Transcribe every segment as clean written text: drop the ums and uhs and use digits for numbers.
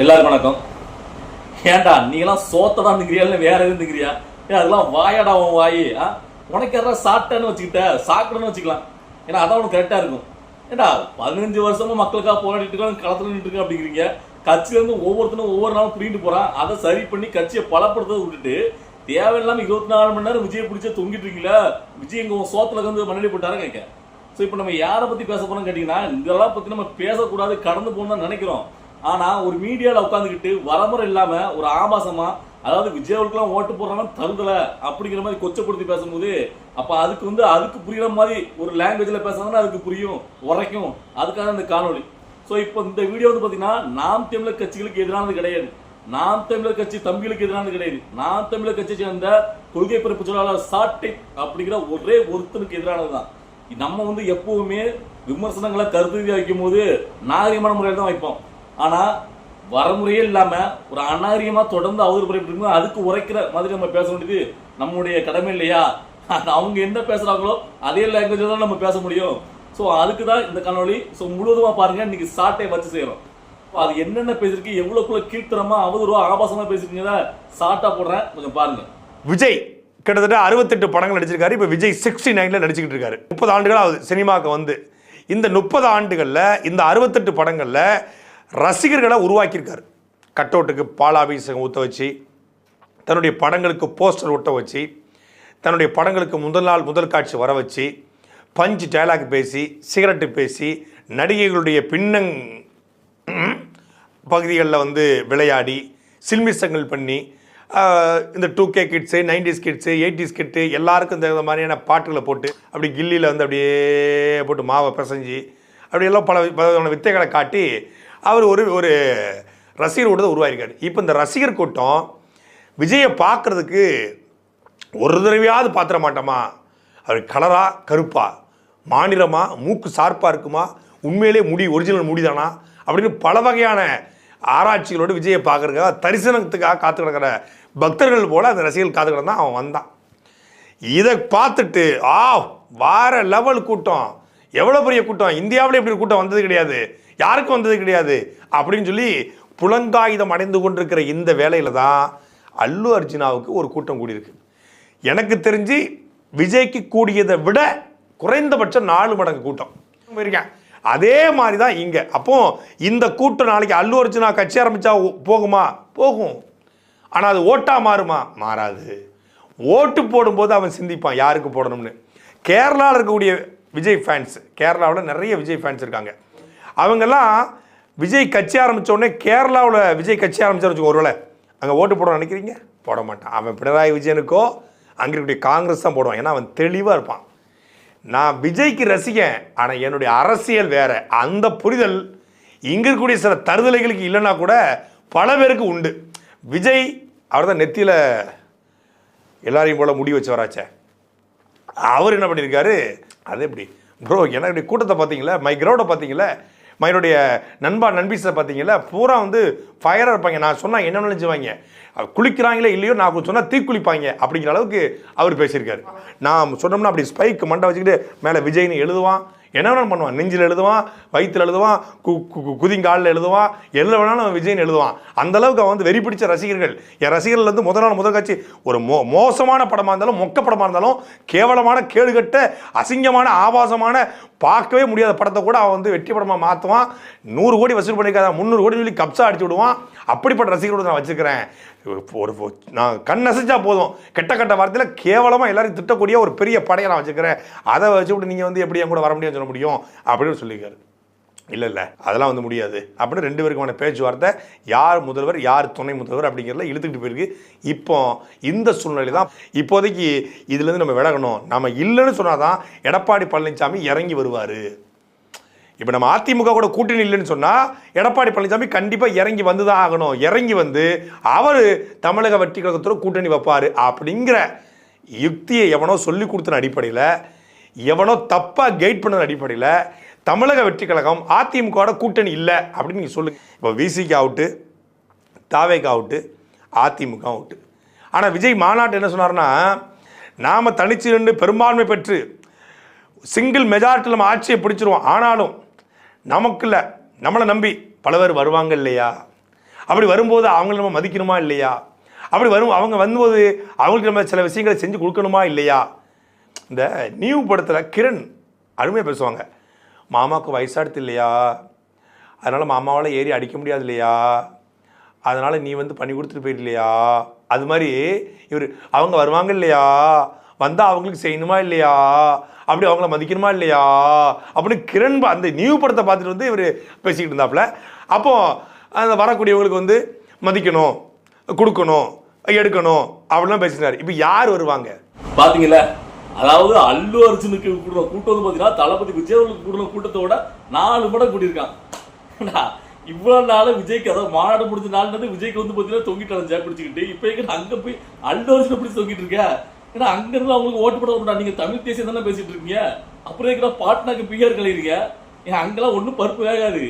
எல்லாரும் வணக்கம். ஏன்டா நீங்களாம் சோத்ததான் நிக்கிறியா இல்லை வேற எதுவும் நிக்கிறியா? அதெல்லாம் வாயாடா உன் வாயி. உனக்கு யாரா சாப்பிட்டேன்னு வச்சுக்கிட்ட சாப்பிடணும்னு வச்சுக்கலாம். ஏன்னா அதான் உனக்கு கரெக்டா இருக்கும். ஏண்டா 15 வருஷமா மக்களுக்காக போராடிட்டு இருக்கோம், களத்துல நின்று இருக்கு அப்படிங்கிறீங்க. கட்சியில இருந்து ஒவ்வொருத்தனும் ஒவ்வொரு நாளும் புரிந்து போறான். அதை சரி பண்ணி கட்சியை பலப்படுத்த விட்டுட்டு தேவையில்லாம 24 மணி நேரம் விஜய் பிடிச்ச தொங்கிட்டு இருக்கீங்களா? விஜய் எங்க சோத்துல வந்து மண்ணலி போட்டாரு கேட்க. ஸோ இப்போ நம்ம யாரை பத்தி பேச போறோம்னு கேட்டீங்கன்னா, இதெல்லாம் பத்தி நம்ம பேசக்கூடாது, கடந்து போகணும்னு நினைக்கிறோம். ஆனா ஒரு மீடியால உட்காந்துக்கிட்டு வரமுறை இல்லாம ஒரு ஆபாசமா, அதாவது விஜய்வுக்குலாம் ஓட்டு போடுறாங்க தருதல அப்படிங்கிற மாதிரி கொச்சப்படுத்தி பேசும்போது, அப்ப அதுக்கு புரியுற மாதிரி ஒரு லாங்குவேஜ்ல பேசுறாங்கன்னா அதுக்கு புரியும், உரைக்கும். அதுக்காக இந்த காணொலி. ஸோ இப்போ இந்த வீடியோ வந்து பாத்தீங்கன்னா நாம் தமிழர் கட்சிகளுக்கு எதிரானது கிடையாது, நாம் தமிழர் கட்சி தம்பிகளுக்கு எதிரானது கிடையாது, நாம் தமிழர் கட்சியை சேர்ந்த கொள்கை பிறப்பு சொல்லாளர் சாட்டை அப்படிங்கிற ஒரே ஒருத்தனுக்கு எதிரானதுதான். நம்ம வந்து எப்பவுமே விமர்சனங்களை கருத்து வைக்கும் போது நாகரிகமான முறையில் தான் வைப்போம். ஆனா வரமுறையே இல்லாம ஒரு அநாகரிகமா தொடர்ந்து அவதூறு அதுக்கு உரைக்கிற மாதிரி நம்ம பேச வேண்டியது நம்முடைய கடமை இல்லையா? அவங்க என்ன பேசுறாங்களோ அதே லாங்குவேஜ் தான் நம்ம பேச முடியும். ஸோ அதுக்கு தான் இந்த காணொலி. ஸோ முழுவதுமா பாருங்க. இன்னைக்கு சாட்டை வச்சு செய்யறோம். அது என்னென்ன பேசிருக்கு, எவ்வளவுக்குள்ள கீழ்த்தரமா அவதூறுவா ஆபாசமா பேசிருக்கீங்க சாட்டா போடுறேன், கொஞ்சம் பாருங்க. விஜய் கிட்டத்தட்ட 68 படங்கள் நடிச்சிருக்காரு. இப்போ விஜய் 69ல் நடிச்சுக்கிட்டு இருக்காரு. 30 ஆண்டுகள் ஆகுது சினிமாவுக்கு வந்து. இந்த 30 ஆண்டுகளில் இந்த 68 படங்களில் ரசிகர்களை உருவாக்கியிருக்காரு. கட் அவுட்டுக்கு பாலாபிஷேகம் ஊற்ற வச்சு, தன்னுடைய படங்களுக்கு போஸ்டர் ஒட்ட வச்சு, தன்னுடைய படங்களுக்கு முதல் நாள் முதல் காட்சி வர வச்சு, பஞ்சு டைலாக் பேசி, சிகரெட்டு பேசி, நடிகைகளுடைய பின்னங் பகுதிகளில் வந்து விளையாடி, சில்மிசங்கள் பண்ணி, இந்த 2K kids, 90s kids, 80s கிட்டு எல்லாருக்கும் இந்த மாதிரியான பாட்டுகளை போட்டு, அப்படி கில்லியில் வந்து அப்படியே போட்டு மாவை பிசைஞ்சு அப்படியெல்லாம் பல வித்தைகளை காட்டி அவர் ஒரு ரசிகர் கூட்டத்தை உருவாயிருக்காரு. இப்போ இந்த ரசிகர் கூட்டம் விஜயை பார்க்குறதுக்கு ஒரு தடவையாவது பார்த்துட மாட்டோமா? அவர் கலரா கருப்பா, மாநிலமா, மூக்கு சார்பாக இருக்குமா, உண்மையிலே முடி ஒரிஜினல் முடிதானா அப்படின்னு பல வகையான ஆராய்ச்சிகளோடு விஜயை பார்க்குறதுக்காக தரிசனத்துக்காக காத்து கிடக்கிற பக்தர்கள் போல் அந்த ரசிகர்கள் காத்து கிடந்தான் அவன் வந்தான். இதை பார்த்துட்டு வார லெவல் கூட்டம், எவ்வளோ பெரிய கூட்டம், இந்தியாவிலே இப்படி கூட்டம் வந்தது கிடையாது, யாருக்கும் வந்தது கிடையாது அப்படின்னு சொல்லி புலங்காயுதம் அடைந்து கொண்டிருக்கிற இந்த வேலையில் தான் அல்லு அர்ஜுனாவுக்கு ஒரு கூட்டம் கூடியிருக்கு. எனக்கு தெரிஞ்சு விஜய்க்கு கூடியதை விட குறைந்தபட்சம் 4 மடங்கு கூட்டம் இருக்கேன். அதே மாதிரி தான் இங்கே. அப்போ இந்த கூட்டம் நாளைக்கு அல்லு அர்ஜுனா கட்சி ஆரம்பித்தா போகுமா? போகும். ஆனால் அது ஓட்டா மாறுமா? மாறாது. ஓட்டு போடும்போது அவன் சிந்திப்பான் யாருக்கு போடணும்னு. கேரளாவில் இருக்கக்கூடிய விஜய் ஃபேன்ஸ், கேரளாவில் நிறைய விஜய் ஃபேன்ஸ் இருக்காங்க. அவங்கெல்லாம் விஜய் கட்சி ஆரம்பித்த உடனே கேரளாவில் விஜய் கட்சி ஆரம்பிச்சார் வச்சுக்கோ, ஒருவேளை அங்கே ஓட்டு போட நினைக்கிறீங்க? போட மாட்டான். அவன் பினராயி விஜயனுக்கோ அங்கே இருக்கக்கூடிய காங்கிரஸ் தான் போடுவான். ஏன்னா அவன் தெளிவாக இருப்பான். நான் விஜய்க்கு ரசிகன், ஆனால் என்னுடைய அரசியல் வேற. அந்த புரிதல் இங்கே இருக்கக்கூடிய சில தருதலைகளுக்கு இல்லைன்னா கூட பல பேருக்கு உண்டு. விஜய் அவர் தான் நெத்தியில் எல்லாரையும் போல முடி வச்சு வராச்சே, அவர் என்ன பண்ணியிருக்காரு? அது எப்படி ப்ரோ, என்னுடைய கூட்டத்தை பார்த்தீங்களா, மை கிரௌடை பார்த்தீங்களா, என்னுடைய நண்பா நண்பீஸை பார்த்தீங்களா, பூரா வந்து ஃபயராக இருப்பாங்க. நான் சொன்னால் என்ன நினைச்சுவாங்க, குளிக்கிறாங்களே இல்லையோ, நான் சொன்னால் தீக்குளிப்பாங்க அப்படிங்கிற அளவுக்கு அவர் பேசியிருக்காரு. நான் சொன்னோம்னா அப்படி ஸ்பைக் மண்டை வச்சுக்கிட்டு மேலே விஜய்னு எழுதுவான், என்ன வேணாலும் பண்ணுவான். நெஞ்சில் எழுதுவான், வயிற்றில் எழுதுவான், குதிங்காலில் எழுதுவான், எதில் வேணாலும் விஜய்னு எழுதுவான். அந்தளவுக்கு அவன் வந்து வெறி பிடிச்ச ரசிகர்கள். என் ரசிகர்கள் வந்து முதல் நாள் முதல் காட்சி ஒரு மோசமான படமாக இருந்தாலும், மொக்க படமாக இருந்தாலும், கேவலமான கேடுகட்ட அசிங்கமான ஆபாசமான பார்க்கவே முடியாத படத்தை கூட அவன் வந்து வெற்றி படமாக மாற்றுவான். 100 கோடி வசூல் பண்ணிக்காத 300 கோடி சொல்லி கப்ஸா அடிச்சு விடுவான். அப்படிப்பட்ட ரசிகர்களோடு நான் வச்சுக்கிறேன். நான் கண் அசைச்சா போதும், கெட்ட வார்த்தையில் கேவலமாக எல்லாரும் திட்டக்கூடிய ஒரு பெரிய படையை நான் வச்சுக்கிறேன். அதை வச்சுவிட்டு நீங்கள் வந்து எப்படி என் கூட வர முடியும்னு சொல்ல முடியும் அப்படின்னு சொல்லியிருக்காரு. இல்லை அதெல்லாம் வந்து முடியாது அப்படின்னு 2 பேருக்குமான பேச்சுவார்த்தை, யார் முதல்வர் யார் துணை முதல்வர் அப்படிங்கிறதுல இழுத்துக்கிட்டு போயிருக்கு. இப்போ இந்த சூழ்நிலை தான் இப்போதைக்கு இதுலேருந்து நம்ம விலகணும். நம்ம இல்லைன்னு சொன்னால் தான் எடப்பாடி பழனிசாமி இறங்கி வருவார். இப்போ நம்ம அதிமுக கூட கூட்டணி இல்லைன்னு சொன்னால் எடப்பாடி பழனிசாமி கண்டிப்பாக இறங்கி வந்து தான் ஆகணும். இறங்கி வந்து அவர் தமிழக வெற்றி கழகத்தோட கூட்டணி வைப்பார் அப்படிங்கிற யுக்தியை எவனோ சொல்லி கொடுத்த அடிப்படையில், எவனோ தப்பாக கைட் பண்ண அடிப்படையில் தமிழக வெற்றி கழகம் அதிமுகவோட கூட்டணி இல்லை அப்படின்னு நீங்கள் சொல்லுங்கள். இப்போ விசிக்கு அவுட்டு, தாவேக்கு அவுட்டு, அதிமுக அவுட்டு. ஆனால் விஜய் மாநாட்டு என்ன சொன்னார்னா, நாம் தனிச்சு நின்று பெரும்பான்மை பெற்று சிங்கிள் மெஜாரிட்டியில் நம்ம ஆட்சியை பிடிச்சிருவோம், ஆனாலும் நமக்கு இல்லை, நம்மளை நம்பி பல பேர் வருவாங்க இல்லையா, அப்படி வரும்போது அவங்கள நம்ம மதிக்கணுமா இல்லையா? அப்படி அவங்க வரும்போது அவங்களுக்கு நம்ம சில விஷயங்களை செஞ்சு கொடுக்கணுமா இல்லையா? இந்த நியூ படத்தில் கிரண் அருமையாக பேசுவாங்க. மாமாவுக்கு வயசாடுத்து இல்லையா, அதனால் மாமாவால் ஏறி அடிக்க முடியாது இல்லையா, அதனால் நீ வந்து பண்ணி கொடுத்துட்டு போயிடலையா, அது மாதிரி இவர் அவங்க வருவாங்க இல்லையா, வந்தால் அவங்களுக்கு செய்யணுமா இல்லையா, அப்படி அவங்கள மதிக்கணுமா இல்லையா அப்படின்னு கிரண் அந்த நியூ படத்தை பார்த்துட்டு வந்து இவர் பேசிக்கிட்டு இருந்தாப்புல. அப்போது அந்த வரக்கூடியவங்களுக்கு வந்து மதிக்கணும், கொடுக்கணும், எடுக்கணும் அப்படிலாம் பேசினார். இப்போ யார் வருவாங்க பாத்தீங்களா? அதாவது அல்லு அர்ஜுனுக்கு கூடுற கூட்டம் வந்து பாத்தீங்கன்னா தளபதி விஜய் அவர்களுக்கு கூடுற கூட்டத்தோட 4 மடங்கு கூட்டியிருக்கான். இவ்வளவு நாள் விஜய்க்கு அதாவது மாநாடு முடிஞ்ச நாள் விஜய்க்கு வந்து பாத்தீங்கன்னா தொங்கிட்டு அலைஞ்சா பிடிச்சிக்கிட்டு, இப்ப எங்க அங்க போய் அல்லு அர்ஜுனை பிடிச்சி தொங்கிட்டு இருக்க? ஏன்னா அங்க இருந்து அவங்களுக்கு ஓட்டு போட விடா, நீங்க தமிழ் தேசியம் தானே பேசிட்டு இருக்கீங்க, அப்புறம் இருக்கிற பாட்னாக்கு பிஆர் கலையிறீங்க. ஏன் அங்கெல்லாம் ஒன்றும் பருப்பு வேகாது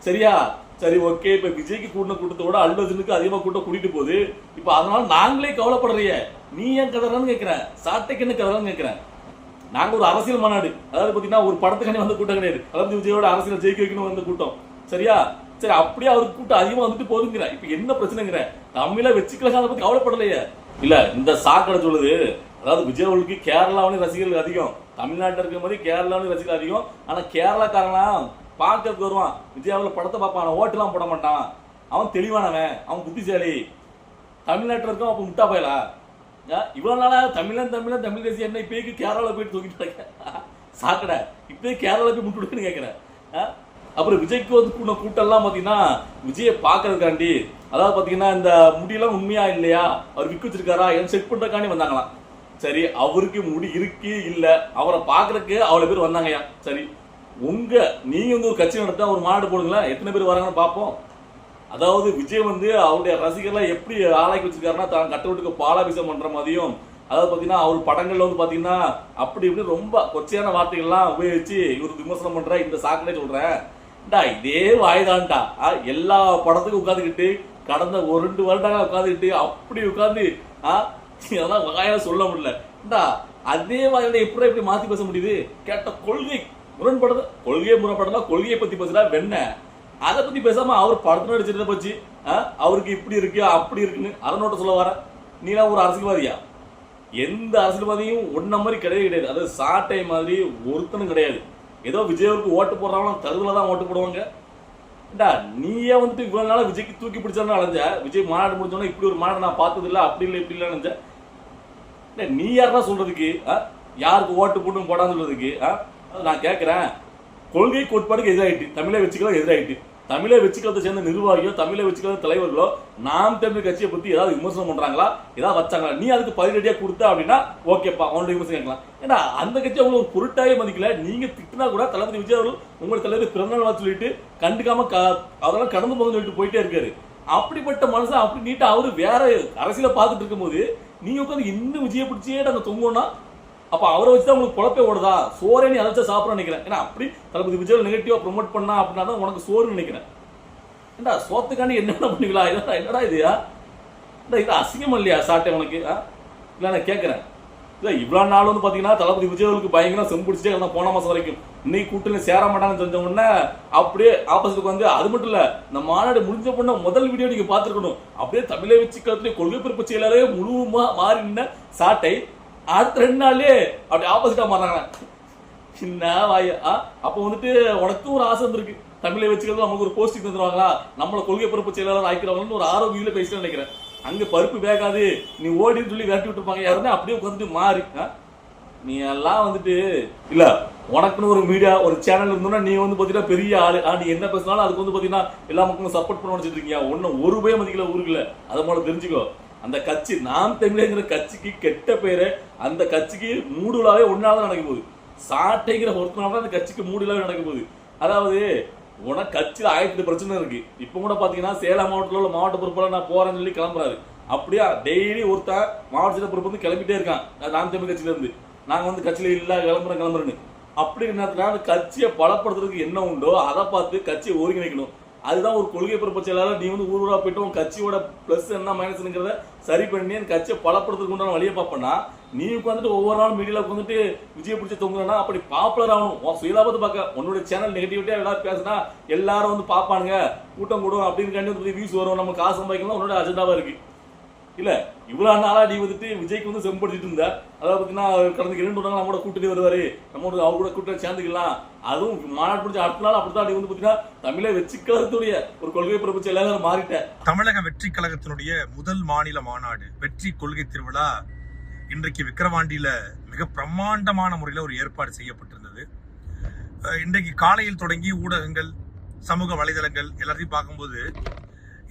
சரியா? சரி ஓகே, இப்ப விஜய்க்கு கூட்டின கூட்டத்தோட அல்லு அர்ஜுனுக்கு அதிகமா கூட்டம் கூட்டிட்டு போகுது. இப்ப அதனால நாங்களே கவலைப்படுறிய, நீ ஏன் கதறான்னு கேட்கிறேன், சாட்டைக்கு என்ன கதறான்னு கேட்கிறேன். நாங்க ஒரு அரசியல் மாநாடு, அதாவது பாத்தீங்கன்னா ஒரு படத்துக்காண்டி வந்த கூட்டம் கிடையாது. அதாவது விஜயோட அரசியல் ஜெயிக்க வைக்கணும் வந்த கூட்டம் சரியா? சரி அப்படியே அவருக்கு கூட்டம் அதிகமா வந்துட்டு போதுங்கிற, இப்ப என்ன பிரச்சனைங்கிற? தமிழை வச்சுக்கலாம் அதை பத்தி கவலைப்படலையே. இல்ல இந்த சாக்கடை சொல்லுது, அதாவது விஜய் அவர்களுக்கு கேரளாவிலும் ரசிகர்கள் அதிகம், தமிழ்நாட்டில் இருக்கிற மாதிரி கேரளாவிலும் ரசிகர்கள் அதிகம். ஆனா கேரளாக்காரலாம் பார்க்கறதுக்கு வருவான், விஜய் அவர்கள் படத்தை பார்ப்பான், ஓட்டுலாம் போட மாட்டான், அவன் தெளிவானவன், அவன் புத்திசாலி. தமிழ்நாட்டில் இருக்கும் அப்ப முட்டா போயலா? இவ்வளவு நாளா தமிழ் தேசியம் என்ன இப்ப கேரளாவில் போயிட்டு தூக்கிட்டு சாக்கடை, இப்பயே கேரளாவில் போய் முட்டு கேட்கிறேன். அப்புறம் விஜய்க்கு வந்து கூட்டம் எல்லாம் பாத்தீங்கன்னா விஜயை பாக்குறதுக்காண்டி, அதாவது பாத்தீங்கன்னா இந்த முடியெல்லாம் உண்மையா இல்லையா, அவர் விக்கு வச்சிருக்காரா என்ன செக் பண்றதுக்காண்டி வந்தாங்களாம். சரி அவருக்கு முடி இருக்கு இல்ல, அவரை பாக்குறதுக்கு அவ்வளவு பேர் வந்தாங்கயா. சரி நீங்க வந்து ஒரு கட்சி நடத்த ஒரு மாநாடு போடுங்களா, எத்தனை பேர் வராங்கன்னு பாப்போம். அதாவது விஜய் வந்து அவருடைய ரசிகர்லாம் எப்படி ஆளாக்கி வச்சிருக்காருன்னா, தான் கட்டவுட்டுக்கு பாலாபிஷம் பண்ற மாதிரியும், அதாவது பாத்தீங்கன்னா அவர் படங்கள்ல வந்து பாத்தீங்கன்னா அப்படி இப்படி ரொம்ப கொச்சையான வார்த்தைகள்லாம் உபயோகிச்சு இவர் விமர்சனம் பண்ற. இந்த சாக்கடை சொல்றேன், இதே வாய்தான்டா எல்லா படத்துக்கும் உட்காந்துக்கிட்டு கடந்த 2 வருடங்களா உட்காந்துக்கிட்டு அப்படி உட்காந்து அதெல்லாம் வாயால சொல்ல முடியல. அதே வாயோட எப்படி மாத்தி பேச முடியுது? கேட்ட கொள்கை முரண்படுது, கொள்கையை முரண்படலாம், கொள்கையை பத்தி பேசுறா வெண்ண, அதை பத்தி பேசாம அவர் படத்துல நடிச்சிருந்த போச்சு. அவருக்கு இப்படி இருக்கு அப்படி இருக்குன்னு அதனோட சொல்ல வர. நீலாம் ஒரு அரசியல்வாதியா? எந்த அரசியல்வாதியும் ஒன்ன மாதிரி கிடையாது. அது சாட்டை மாதிரி ஒருத்தனும் கிடையாது. ஏதோ விஜய்க்கு ஓட்டு போடுறவங்க தருவில் தான் ஓட்டு போடுவாங்க. நீயே வந்துட்டு இவ்வளவு நாள விஜய்க்கு தூக்கி பிடிச்சாலும் அலைஞ்ச, விஜய் மாநாடு முடிச்சோன்னா இப்படி ஒரு மாநாடு நான் பார்த்தது இல்லை, அப்படி இல்லை இப்படி இல்லை நினைச்ச. நீ யாரா சொல்றதுக்கு, யாருக்கு ஓட்டு போட்டு போடான்னு சொல்றதுக்கு? நான் கேட்கிறேன், கொள்கை கோட்பாடுக்கு எதிராயிட்டு, தமிழை வச்சுக்கலாம் எதிராயிட்டு, தமிழை வச்சுக்கிறத சேர்ந்த நிர்வாகியோ தமிழை வச்சுக்கிறத தலைவர்களோ நாம் தமிழ் கட்சியை பத்தி ஏதாவது விமர்சனம் பண்றாங்களா, ஏதாவது வச்சாங்களா, நீ அதுக்கு பதிலடியா கொடுத்த அப்படின்னா ஓகேப்பா அவனுடைய விமர்சனம் கேட்கலாம். ஏன்னா அந்த கட்சி அவங்க ஒரு பொருட்டாவே மதிக்கல. நீங்க திட்டினா கூட தளபதி விஜய் அவர்கள் உங்களோட தலைவர் பிறந்தநாள் வாழ்த்து சொல்லிட்டு கண்டுக்காம அதெல்லாம் கடந்து போக சொல்லிட்டு போயிட்டே இருக்காரு. அப்படிப்பட்ட மனுஷன் அப்படி நீட்டா அவரு வேற அரசியல பார்த்துட்டு இருக்கும் போது நீங்க உட்காந்து இன்னும் விஜயை பிடிச்சே நாங்க தொங்கோனா, அப்ப அவரை வச்சுதான் உங்களுக்கு குழப்பே ஓடுதா? சோறே நீ அதை வச்சா சாப்பிட நினைக்கிறேன். ஏன்னா அப்படி தளபதி விஜய் நெகட்டிவா ப்ரொமோட் பண்ணா அப்படின்னா தான் உனக்கு சோறுன்னு நினைக்கிறேன். ஏண்டா சோத்துக்காண்டி என்னென்ன பண்ணிங்களா? என்னடா இதுயா? இது அசிங்கம் இல்லையா சாட்டை உனக்கு? இல்லை நான் கேட்கறேன். இல்லை இவ்வளவு நாள் வந்து பாத்தீங்கன்னா தளபதி விஜய்களுக்கு பயங்கரம் செம்பிடிச்சிட்டே இருந்தா போன மாசம் வரைக்கும். இன்னைக்கு கூட்டணி சேர மாட்டாங்கன்னு தெரிஞ்ச உடனே அப்படியே ஆப்போசிட்டுக்கு வந்து, அது மட்டும் இல்ல இந்த மாநாடு முடிஞ்ச பொண்ணு முதல் வீடியோ நீங்க பாத்துருக்கணும், அப்படியே தமிழை வச்சு கருத்துலேயே கொள்கை பிறப்பு செயலாளரே முழுவதுமா மாறி நின்ன சாட்டை அடுத்த 2 நாள்லயே அப்படி ஆப்போசிட்டா மாறாங்க. சின்ன வாய. அப்ப வந்துட்டு உனக்கு ஒரு ஆசை இருந்திருக்கு, தமிழை வச்சுக்கிறது நமக்கு ஒரு போஸ்டிங் தந்துருவாங்களா, நம்மள கொள்கை பிறப்பு செயலாளர் ஆக்கிறவங்கன்னு ஒரு ஆரோக்கியில பேசிட்டு நினைக்கிறேன். அங்க பருப்பு வேகாது நீ ஓடின்னு சொல்லி விரட்டி விட்டுருப்பாங்க யாருமே, அப்படியே உட்காந்துட்டு மாறி. நீ எல்லாம் வந்துட்டு இல்ல உனக்குன்னு ஒரு மீடியா ஒரு சேனல் இருந்தோம்னா நீ வந்து பாத்தீங்கன்னா பெரிய ஆளு, நீ என்ன பேசினாலும் அதுக்கு வந்து பாத்தீங்கன்னா எல்லா மக்களும் சப்போர்ட் பண்ண நினைச்சிட்டு இருக்கீங்க. ஒன்னும் ஒரு ரூபாய் மதிக்கல ஊருக்குல. அதை போல தெரிஞ்சுக்கோ. அந்த கட்சி நாம் தமிழங்கிற கட்சிக்கு கெட்ட பேரு, அந்த கட்சிக்கு மூடுலாவே ஒன்னால்தான் நடக்க போகுது. சாட்டைங்கிற ஒருத்தனால அந்த கட்சிக்கு மூடுலாவே நடக்க போகுது. அதாவது உனக்கு கட்சியில் 1008 பிரச்சனை இருக்கு. இப்ப கூட பாத்தீங்கன்னா சேலம் மாவட்டத்தில் உள்ள மாவட்ட பொறுப்பாளர் நான் போறேன்னு சொல்லி கிளம்புறாரு. அப்படியா டெய்லி ஒருத்தன் மாவட்ட பொறுப்பு வந்து கிளம்பிட்டே இருக்கான் நாம் தமிழ் கட்சியில இருந்து. நாங்க வந்து கட்சியில இல்ல கிளம்புறேன்னு அப்படி நேரத்துல அந்த கட்சியை பலப்படுத்துறதுக்கு என்ன உண்டோ அதை பார்த்து கட்சியை ஒருங்கிணைக்கணும். அதுதான் ஒரு கொள்கை பரப்பு செயலாளர். நீ வந்து ஊரூரா போயிட்டு உன் கட்சியோட பிளஸ் என்ன மைனஸ்ங்கிறத சரி பண்ணி அந்த கட்சியை பலப்படுத்துறதுக்கு உண்டான வழியை பார்ப்பனா, நீ உட்காந்துட்டு ஒவ்வொரு நாளும் மீடியாவில் உட்காந்துட்டு விஜய் பிடிச்ச தொங்குறனா அப்படி பாப்புலர் ஆகணும். உன் சுயலாபத்தை பார்க்க உன்னுடைய சேனல் நெகட்டிவிட்டியா எல்லாரும் பேசினா எல்லாரும் வந்து பார்ப்பானுங்க, கூட்டம் கூடும் அப்படின்னு கண்டு வியூஸ் வரும், நம்ம காசு சம்பாதிக்கலாம் உன்னோட அஜெண்டாவா இருக்கு. இல்ல இவ்வளவு நாளா நீ வந்துட்டு விஜய்க்கு வந்து செம்படுத்திட்டு இருந்த, அதாவது பார்த்தீங்கன்னா கடந்த 2 வருடங்கள் நம்ம கூட கூட்டிட்டு வருவாரு, நம்ம அவர் கூட கூட்ட சேர்ந்துக்கலாம், அதுவும் மாநாடு முடிஞ்ச அடுத்த நாள் அப்படித்தான் நீ வந்து பார்த்தீங்கன்னா தமிழக வெற்றி கழகத்துடைய ஒரு கொள்கை பரப்பு செயலாளர் மாறிட்டேன். தமிழக வெற்றி கழகத்தினுடைய முதல் மாநில மாநாடு வெற்றி கொள்கை திருவிழா இன்றைக்கு விக்கிரவாண்டியில மிக பிரம்மாண்டமான முறையில் ஒரு ஏற்பாடு செய்யப்பட்டிருந்தது. இன்றைக்கு காலையில் தொடங்கி ஊடகங்கள், சமூக வலைதளங்கள் எல்லாத்தையும் பார்க்கும்போது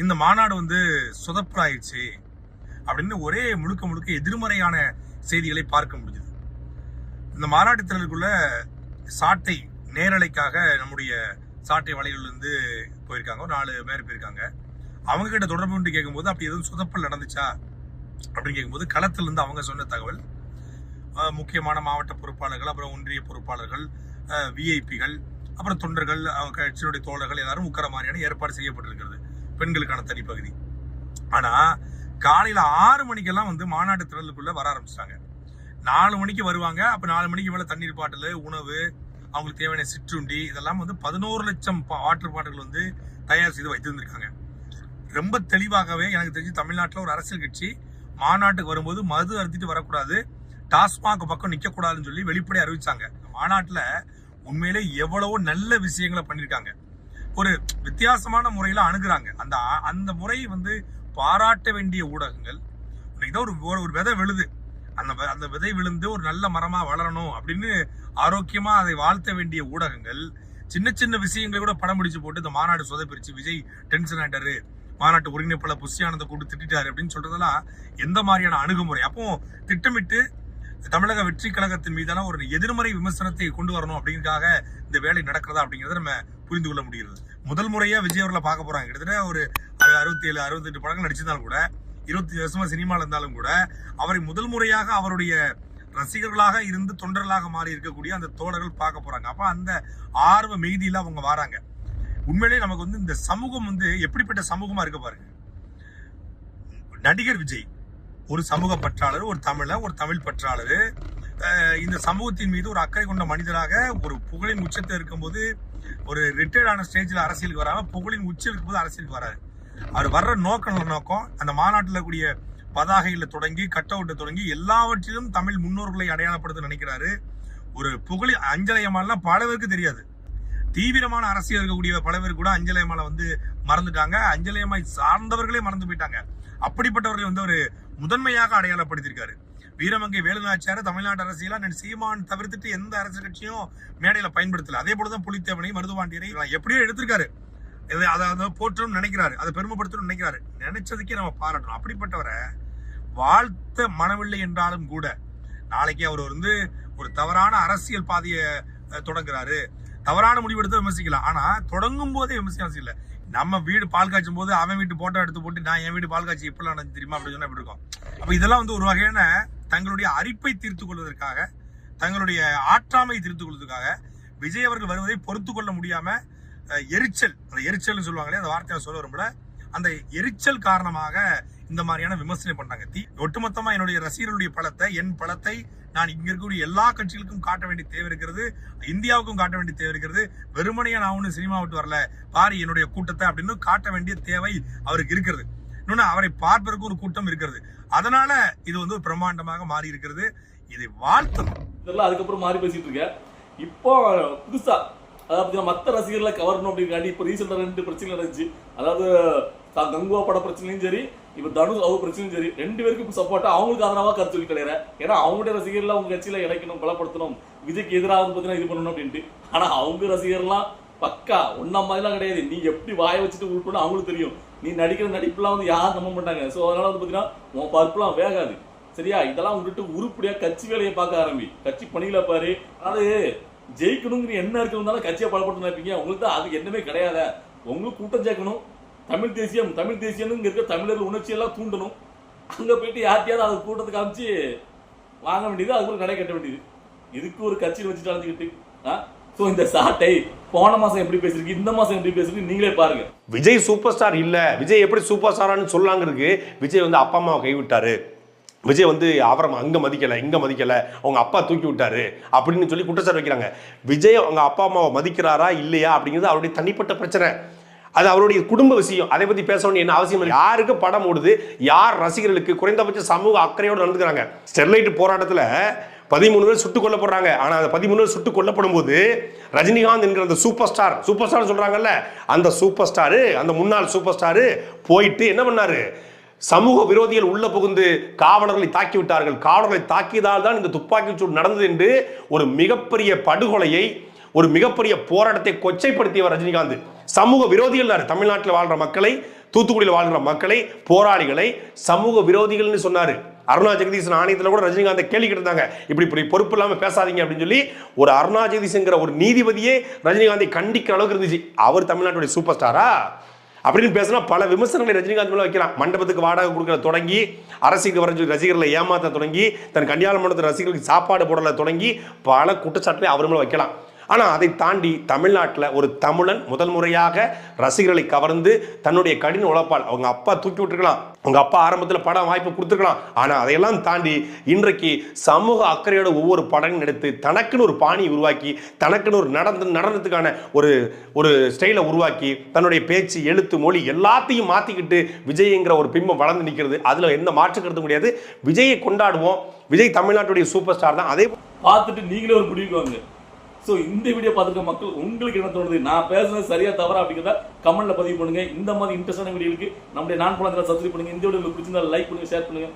இந்த மாநாடு வந்து சொதப்பலாயிடுச்சு அப்படின்னு ஒரே முழுக்க எதிர்மறையான செய்திகளை பார்க்க முடிஞ்சது. இந்த மாநாட்டு திறனுக்குள்ள சாட்டை நேரலைக்காக நம்முடைய சாட்டை வலையிலிருந்து போயிருக்காங்க, 4 பேர் போயிருக்காங்க. அவங்க கிட்ட தொடர்பு கொண்டு கேட்கும்போது அப்படி எதுவும் சொதப்பல் நடந்துச்சா அப்படின்னு கேட்கும்போது களத்திலிருந்து அவங்க சொன்ன தகவல், முக்கியமான மாவட்ட பொறுப்பாளர்கள், அப்புறம் ஒன்றிய பொறுப்பாளர்கள், விஐபிகள், அப்புறம் தொண்டர்கள், கட்சியினுடைய தோழர்கள் எல்லாரும் உட்கார மாதிரியான ஏற்பாடு செய்யப்பட்டிருக்கிறது, பெண்களுக்கான தனிப்பகுதி. ஆனா காலையில 6 மணிக்கெல்லாம் வந்து மாநாட்டு திரளுக்குள்ள வர ஆரம்பிச்சிட்டாங்க. 4 மணிக்கு வருவாங்க. அப்ப 4 மணிக்கு மேல தண்ணீர் பாட்டில், உணவு, அவங்களுக்கு தேவையான சிற்றுண்டி இதெல்லாம் வந்து 11 லட்சம் வாட்டர் பாட்டில் வந்து தயார் செய்து வைத்திருந்திருக்காங்க. ரொம்ப தெளிவாகவே எனக்கு தெரிஞ்சு தமிழ்நாட்டில் ஒரு அரசியல் கட்சி மாநாட்டுக்கு வரும்போது மது அருந்திட்டு வரக்கூடாது, டாஸ்மாக் பக்கம் நிக்க கூடாதுன்னு சொல்லி வெளிப்படை அறிவிச்சாங்க. மாநாட்டுல உண்மையிலே எவ்வளவோ நல்ல விஷயங்களை பண்ணிருக்காங்க, ஒரு வித்தியாசமான முறையில அணுகுறாங்க. அந்த முறை வந்து பாராட்ட வேண்டிய ஊடகங்கள், ஒரு விதை விழுது, அந்த விதை விழுந்து ஒரு நல்ல மரமா வளரணும் அப்படின்னு ஆரோக்கியமா அதை வாழ்த்த வேண்டிய ஊடகங்கள் சின்ன விஷயங்களை கூட படம் பிடிச்சு போட்டு இந்த மாநாடு சொதப்பிரிச்சு, விஜய் டென்ஷன் ஆயிட்டாரு, மாநாட்டு ஒருங்கிணைப்பாளர் புஷ்யானந்த கூட்டு திட்டாரு அப்படின்னு சொல்றதெல்லாம் எந்த மாதிரியான அணுகுமுறை? அப்போ திட்டமிட்டு தமிழக வெற்றி கழகத்தின் மீதான ஒரு எதிர்மறை விமர்சனத்தை கொண்டு வரணும் அப்படிங்கிறதுக்காக இந்த வேலை நடக்கிறதா அப்படிங்கிறத நம்ம புரிந்து கொள்ள முடிகிறது. முதல் முறையா விஜய் அவர்களை பார்க்க போறாங்க. கிட்டத்தட்ட ஒரு 67, 68 படங்கள் நடிச்சிருந்தாலும் கூட, 25 வருஷமா சினிமால இருந்தாலும் கூட, அவரை முதல் முறையாக அவருடைய ரசிகர்களாக இருந்து தொண்டர்களாக மாறி இருக்கக்கூடிய அந்த தோழர்கள் பார்க்க போறாங்க. அப்ப அந்த ஆர்வ மெய்தியில அவங்க வராங்க. உண்மையிலேயே நமக்கு வந்து இந்த சமூகம் வந்து எப்படிப்பட்ட சமூகமா இருக்க பாருங்க. நடிகர் விஜய் ஒரு சமூக பற்றாளர், ஒரு தமிழ் பற்றாளர், இந்த சமூகத்தின் மீது ஒரு அக்கறை கொண்ட மனிதராக ஒரு புகழின் உச்சத்தை இருக்கும்போது, ஒரு ரிட்டையர்ட் ஆன ஸ்டேஜ்ல அரசியலுக்கு வராம புகழின் உச்சம் இருக்கும்போது அரசியலுக்கு வராரு. அவர் வர்ற நோக்கம் அந்த மாநாட்டில் கூடிய பதாகையில தொடங்கி கட் அவுட்டை தொடங்கி எல்லாவற்றிலும் தமிழ் முன்னோர்களை அடையாளப்படுத்த நினைக்கிறாரு. ஒரு புகழி அஞ்சலையம்மாலாம் பல பேருக்கு தெரியாது. தீவிரமான அரசியல் இருக்கக்கூடிய பல பேர் கூட அஞ்சலையம்மாளை வந்து மறந்துட்டாங்க, அஞ்சலையம்மாய் சார்ந்தவர்களே மறந்து போயிட்டாங்க. அப்படிப்பட்டவர்களை வந்து ஒரு முதன்மையாக அடையாளப்படுத்தியிருக்காரு. வீரமங்கை வேலுநாச்சியார் தமிழ்நாட்டு அரசியலா சீமான் தவிர்த்துட்டு எந்த அரசியல் கட்சியும் மேடையில பயன்படுத்தல. அதே போலதான் புலித்தேவனை, மருதுபாண்டியரை எப்படியோ எடுத்திருக்காரு. அதை போற்றணும்னு நினைக்கிறாரு, அதை பெருமைப்படுத்தணும்னு நினைக்கிறாரு. நினைச்சதுக்கே நம்ம பாராட்டணும். அப்படிப்பட்டவரை வாழ்த்த மனவில்லை என்றாலும் கூட, நாளைக்கு அவர் வந்து ஒரு தவறான அரசியல் பாதையை தொடங்குறாரு, தவறான முடிவெடுத்து விமர்சிக்கலாம். ஆனா தொடங்கும் போதே விமர்சனம் இல்லை. நம்ம வீடு பால் காய்ச்சும் போது அவன் வீட்டு போட்டோ எடுத்து போட்டு நான் என் வீடு பால் காய்ச்சி எப்படிலாம் நடந்து தெரியுமா அப்படின்னு சொன்னா எப்படி இருக்கும்? அப்ப இதெல்லாம் வந்து ஒரு வகையான தங்களுடைய அரிப்பை தீர்த்து கொள்வதற்காக, தங்களுடைய ஆற்றாமை தீர்த்து கொள்வதற்காக விஜய் அவர்கள் வருவதை பொறுத்து கொள்ள முடியாம எரிச்சல், அந்த எரிச்சல்னு சொல்லுவாங்களே, அந்த வார்த்தையை சொல்ல வரும்போது அந்த எரிச்சல் காரணமாக இந்த மாதிரியான விமர்சனம் பண்றாங்க. ஒட்டுமொத்தமா என்னுடைய ரசிகர்களுடைய பலத்தை, என் பலத்தை நான் இங்க இருக்கக்கூடிய எல்லா கட்சிகளுக்கும் காட்ட வேண்டிய தேவை இருக்கிறது, இந்தியாவுக்கும் காட்ட வேண்டிய தேவை இருக்கிறது. வெறுமனையா நான் ஒண்ணு சினிமா விட்டு வரல, பாரு என்னுடைய கூட்டத்தை அப்படின்னு காட்ட வேண்டிய தேவை அவருக்கு இருக்கிறது. இன்னொன்னு, அவரை பார்ப்பதற்கு ஒரு கூட்டம் இருக்கிறது. அதனால இது வந்து பிரம்மாண்டமாக மாறி இருக்கிறது. இதை வாழ்த்தணும். இதெல்லாம் அதுக்கப்புறம் மாறி பேசிட்டு இருக்க. இப்போ புதுசா அதாவது மற்ற ரசிகர்களை கவரணும் அப்படிங்காண்டி இப்போ ரீசெண்டா 2 பிரச்சனை நடந்துச்சு. அதாவது கங்குவா பட பிரச்சனையும் சரி, இப்ப தனுஷ் அவங்க பிரச்சனையும் சரி, 2 பேருக்கும் இப்போ சப்போர்ட்டா அவங்களுக்கு ஆதரவா கருத்து சொல்லி கிடையாது. ஏன்னா அவங்களுடைய ரசிகர்லாம் அவங்க கட்சியில இணைக்கணும், பலப்படுத்தணும், விஜய்க்கு எதிராக பார்த்தீங்கன்னா இது பண்ணணும் அப்படின்ட்டு. ஆனா அவங்க ரசிகர்லாம் பக்கா ஒன்னா மாதிரிலாம் கிடையாது. நீ எப்படி வாய வச்சுட்டு உருப்பணும் அவங்களுக்கு தெரியும். நீ நடிக்கிற நடிப்புலாம் வந்து யாரும் நம்ப மாட்டாங்க. ஸோ அதனால வந்து பார்த்தீங்கன்னா உன் பருப்புலாம் வேகாது. சரியா? இதெல்லாம் உங்ககிட்ட உருப்படியா கட்சி வேலையை பார்க்க ஆரம்பி, கட்சி பணியில பாரு. அதாவது ஜெயிக்கணுங்கிற என்ன இருக்கிறதாலும் கட்சியை பலப்படுத்த நினைப்பீங்க. உங்களுக்கு தான் அது என்னமே கிடையாது. உங்களுக்கு கூட்டம் சேர்க்கணும், தமிழ் தேசியம் இருக்க தமிழர்கள் உணர்ச்சியெல்லாம் தூண்டணும். அங்க போயிட்டு யார்ட்டையாவது அது கூட்டத்தை காமிச்சு வாங்க வேண்டியது, அதுக்கு கடை கட்ட வேண்டியது. இதுக்கு ஒரு கட்சியில் வச்சுட்டு அழைச்சிக்கிட்டு சோ இந்த சாட்டை போன மாசம் எப்படி பேசிருக்கு, இந்த மாசம் எப்படி பேசிருக்கு நீங்களே பாருங்க. விஜய் சூப்பர் ஸ்டார் இல்ல, விஜய் எப்படி சூப்பர் ஸ்டாரான்னு சொல்லாங்கிறதுக்கு விஜய் வந்து அப்பா அம்மாவை கைவிட்டாரு, விஜய் வந்து அவரை அங்க மதிக்கல இங்க மதிக்கல, அவங்க அப்பா தூக்கி விட்டாரு அப்படின்னு சொல்லி குற்றச்சாட்டு வைக்கிறாங்க. விஜய் அவங்க அப்பா அம்மாவை மதிக்கிறாரா இல்லையா அப்படிங்கிறது அவருடைய தனிப்பட்ட பிரச்சனை, அது அவருடைய குடும்ப விஷயம். அதை பத்தி பேச வேண்டிய என்ன அவசியம் இல்லை. யாருக்கு படம் ஓடுது, யார் ரசிகர்களுக்கு குறைந்தபட்ச சமூக அக்கறையோடு நடந்துக்கிறாங்க. ஸ்டெர்லைட் போராட்டத்தில் 13 பேர் சுட்டுக் கொல்லப்படுறாங்க. ஆனால் அந்த 13 பேர் சுட்டுக் கொல்லப்படும் போது ரஜினிகாந்த் என்கிற அந்த சூப்பர் ஸ்டார் சொல்றாங்கல்ல, அந்த சூப்பர் ஸ்டாரு, அந்த முன்னாள் சூப்பர் ஸ்டாரு போயிட்டு என்ன பண்ணாரு, சமூக விரோதிகள் உள்ள புகுந்து காவலர்களை தாக்கி விட்டார்கள், காவலர்களை தாக்கியதால் தான் இந்த துப்பாக்கி சூடு நடந்தது என்று ஒரு மிகப்பெரிய படுகொலையை, ஒரு மிகப்பெரிய போராட்டத்தை கொச்சைப்படுத்தியவர் ரஜினிகாந்த். சமூக விரோதிகள் தமிழ்நாட்டில் வாழ்ற மக்களை, தூத்துக்குடியில் வாழ்கிற மக்களை, போராளிகளை சமூக விரோதிகள்னு சொன்னாரு. அருணா ஜெகதீசன் ஆணையத்தில் கூட ரஜினிகாந்தை கேள்வி கேட்டிருந்தாங்க, இப்படி பொறுப்பு இல்லாமல் பேசாதீங்க அப்படின்னு சொல்லி. ஒரு அருணா ஜெகதீசன்கிற ஒரு நீதிபதியே ரஜினிகாந்தை கண்டிக்கிற அளவுக்கு இருந்துச்சு. அவர் தமிழ்நாட்டுடைய சூப்பர் ஸ்டாரா அப்படின்னு பேசினா பல விமர்சனங்களை ரஜினிகாந்த் மேலே வைக்கலாம். மண்டபத்துக்கு வாடகை கொடுக்கற தொடங்கி, அரசியலுக்கு வர ரசிகர்களை ஏமாற்ற தொடங்கி, தன் கல்யாண மண்டபத்தில் ரசிகர்களுக்கு சாப்பாடு போடல தொடங்கி பல குற்றச்சாட்டுகளை அவர் மேலே வைக்கலாம். ஆனால் அதை தாண்டி தமிழ்நாட்டில் ஒரு தமிழன் முதல் முறையாக ரசிகர்களை கவர்ந்து தன்னுடைய கடின உழைப்பால், அவங்க அப்பா தூக்கி விட்டுருக்கலாம், அவங்க அப்பா ஆரம்பத்தில் படம் வாய்ப்பு கொடுத்துருக்கலாம், ஆனால் அதையெல்லாம் தாண்டி இன்றைக்கு சமூக அக்கறையோட ஒவ்வொரு படங்களும் எடுத்து தனக்குன்னு ஒரு பாணியை உருவாக்கி, தனக்குன்னு ஒரு நடனத்துக்கான ஒரு ஸ்டைலை உருவாக்கி, தன்னுடைய பேச்சு, எழுத்து, மொழி எல்லாத்தையும் மாற்றிக்கிட்டு விஜய்ங்கிற ஒரு பிம்பம் வளர்ந்து நிற்கிறது. அதில் எந்த மாற்று கருத்து முடியாது. விஜயை கொண்டாடுவோம், விஜய் தமிழ்நாட்டுடைய சூப்பர் ஸ்டார் தான். அதே பார்த்துட்டு நீங்களே ஒரு முடிவுக்கு வாங்க. ஸோ இந்த வீடியோ பார்த்துருக்க மக்கள் உங்களுக்கு என்ன தோணுது, நான் பேசுறது சரியா தவறா அப்படிங்கிறத கமெண்ட்ல பதிவு பண்ணுங்க. இந்த மாதிரி இன்ட்ரெஸ்டான வீடியோக்கு நம்முடைய நான் பழத்தில் சப்ஸ்கிரைப் பண்ணுங்க. இந்த வீடியோ உங்களுக்கு பிடிச்சிருந்தா லைக் பண்ணுங்க, ஷேர் பண்ணுங்க.